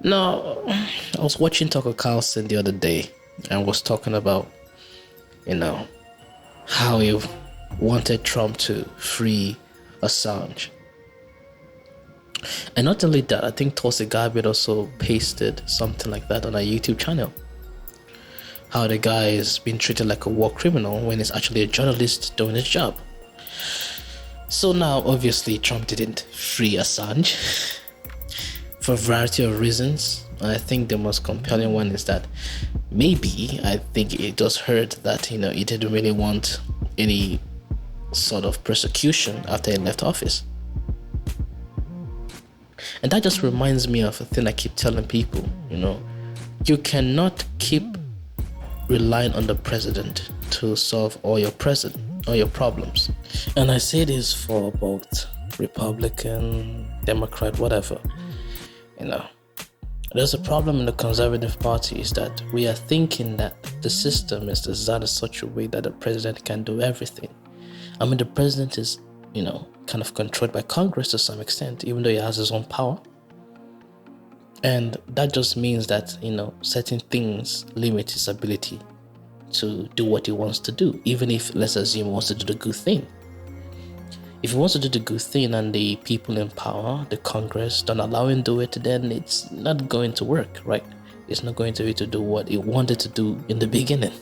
Now, I was watching Tucker Carlson the other day and was talking about, you know, how he wanted Trump to free Assange. And not only that, I think Tulsi Gabbard also pasted something like that on our YouTube channel. How the guy is being treated like a war criminal when he's actually a journalist doing his job. So now, obviously, Trump didn't free Assange for a variety of reasons. I think the most compelling one is that maybe, I think it just heard that, he didn't really want any sort of persecution after he left office. And that just reminds me of a thing I keep telling people, you cannot keep relying on the president to solve all your problems. And I say this for both Republican, Democrat, whatever. There's a problem in the Conservative Party is that we are thinking that the system is designed in such a way that the president can do everything. I mean, the president is, kind of controlled by Congress to some extent, even though he has his own power. And that just means that, certain things limit his ability to do what he wants to do, even if, let's assume, he wants to do the good thing. If he wants to do the good thing and the people in power, the Congress, don't allow him to do it, then it's not going to work, right? It's not going to be to do what he wanted to do in the beginning.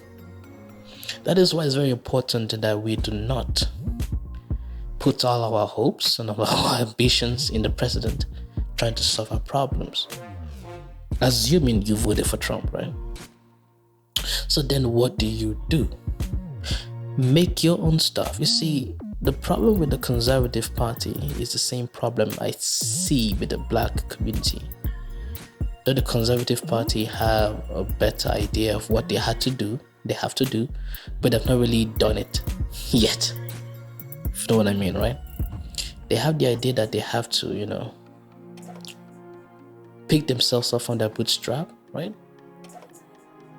That is why it's very important that we do not put all our hopes and all our ambitions in the president trying to solve our problems. Assuming you voted for Trump, right? So then what do? Make your own stuff. You see, the problem with the Conservative Party is the same problem I see with the black community. Though the Conservative Party have a better idea of what they have to do, but they've not really done it yet. If you know what I mean, right? They have the idea that they have to, pick themselves up on their bootstrap, right?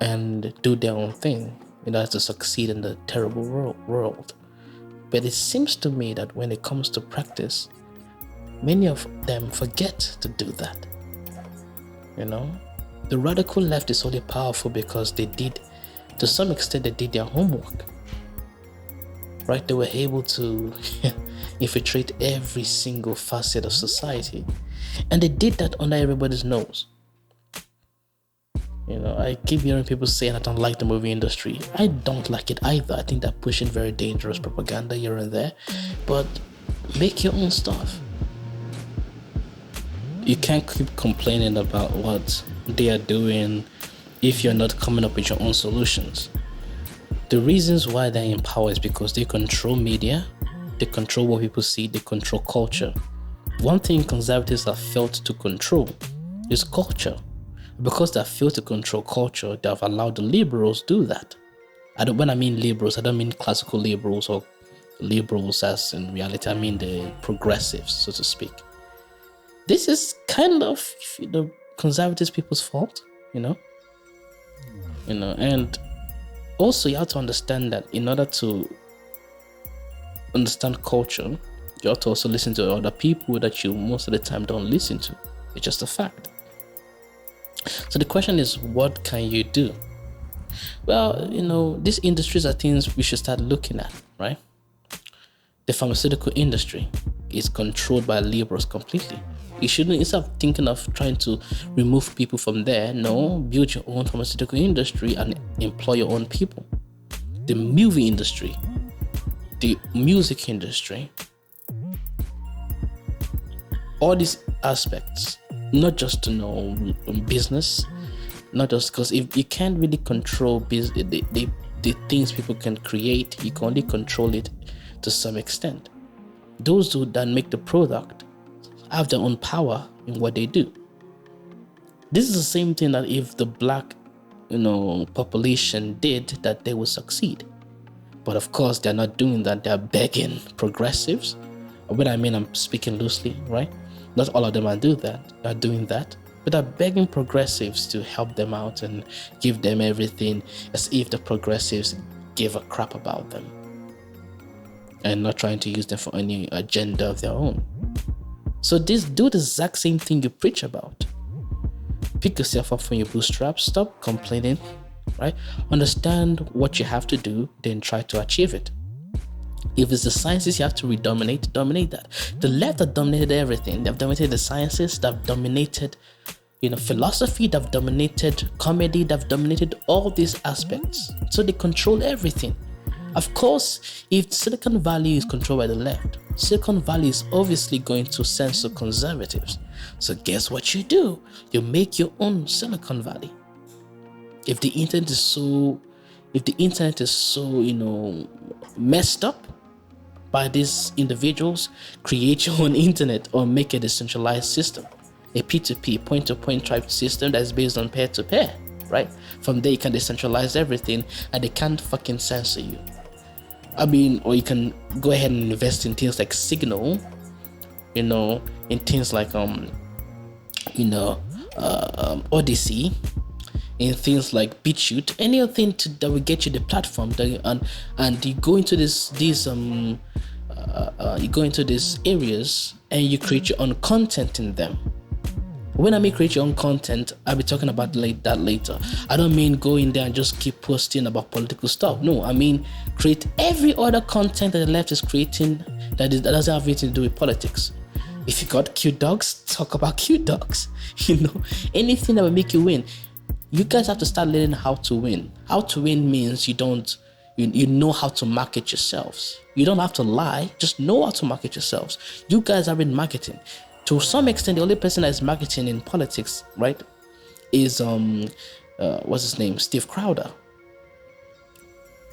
And do their own thing in order to succeed in the terrible world. But it seems to me that when it comes to practice, many of them forget to do that. The radical left is only powerful because to some extent, they did their homework. Right? They were able to infiltrate every single facet of society. And they did that under everybody's nose. I keep hearing people saying I don't like the movie industry. I don't like it either. I think they're pushing very dangerous propaganda here and there. But make your own stuff. You can't keep complaining about what they are doing if you're not coming up with your own solutions. The reasons why they're in power is because they control media, they control what people see, they control culture. One thing conservatives have failed to control is culture. Because they have failed to control culture, they have allowed the liberals do that. When I mean liberals, I don't mean classical liberals or liberals as in reality, I mean the progressives, so to speak. This is kind of the conservative people's fault, and also you have to understand that in order to understand culture, you have to also listen to other people that you most of the time don't listen to. It's just a fact. So the question is, what can you do? Well, these industries are things we should start looking at, right? The pharmaceutical industry is controlled by liberals completely. You shouldn't, instead of thinking of trying to remove people from there, no, build your own pharmaceutical industry and employ your own people. The movie industry, the music industry, all these aspects, not just to know business, not just because if you can't really control the things people can create, you can only control it to some extent. Those who then make the product have their own power in what they do. This is the same thing that if the black, population did, that they would succeed. But of course, they're not doing that. They're begging progressives. When I mean, I'm speaking loosely, right? Not all of them are doing that, but they're begging progressives to help them out and give them everything as if the progressives give a crap about them and not trying to use them for any agenda of their own. So do the exact same thing you preach about. Pick yourself up from your bootstraps. Stop complaining, right? Understand what you have to do, then try to achieve it. If it's the sciences you have to dominate that. The left have dominated everything. They've dominated the sciences, they've dominated, philosophy, they've dominated comedy, they've dominated all these aspects. So they control everything. Of course, if Silicon Valley is controlled by the left, Silicon Valley is obviously going to censor conservatives. So guess what you do? You make your own Silicon Valley. If the internet is so, messed up by these individuals, create your own internet or make a decentralized system, a P2P, point-to-point type system that's based on peer-to-peer, right? From there you can decentralize everything and they can't fucking censor you. Or you can go ahead and invest in things like Signal, in things like Odyssey, in things like BitChute, anything that will get you the platform and you go into these areas and you create your own content in them. When I mean create your own content, I'll be talking about that later. I don't mean go in there and just keep posting about political stuff. No, I mean create every other content that the left is creating that doesn't have anything to do with politics. If you got cute dogs, talk about cute dogs. Anything that will make you win. You guys have to start learning how to win. How to win means you know how to market yourselves. You don't have to lie, just know how to market yourselves. You guys are in marketing. To some extent, the only person that is marketing in politics, right, is what's his name? Steve Crowder.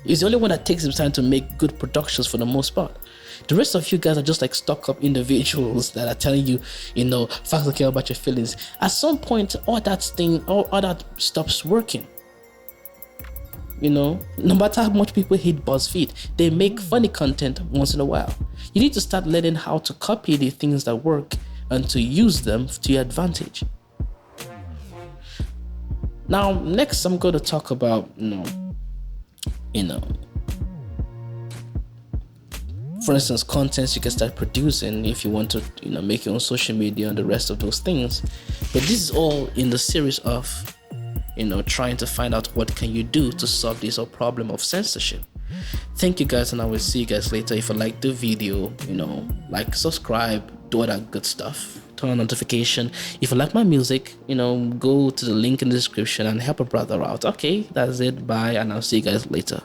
He's the only one that takes his time to make good productions for the most part. The rest of you guys are just like stuck up individuals that are telling you, facts don't care about your feelings. At some point, all that stops working. No matter how much people hate BuzzFeed, they make funny content once in a while. You need to start learning how to copy the things that work and to use them to your advantage. Now, next I'm going to talk about, for instance, contents you can start producing if you want to, make your own social media and the rest of those things. But this is all in the series of, trying to find out what can you do to solve this whole problem of censorship. Thank you guys, and I will see you guys later. If you like the video, like, subscribe, do all that good stuff. Turn on notification. If you like my music, go to the link in the description and help a brother out. Okay, that's it. Bye, and I'll see you guys later.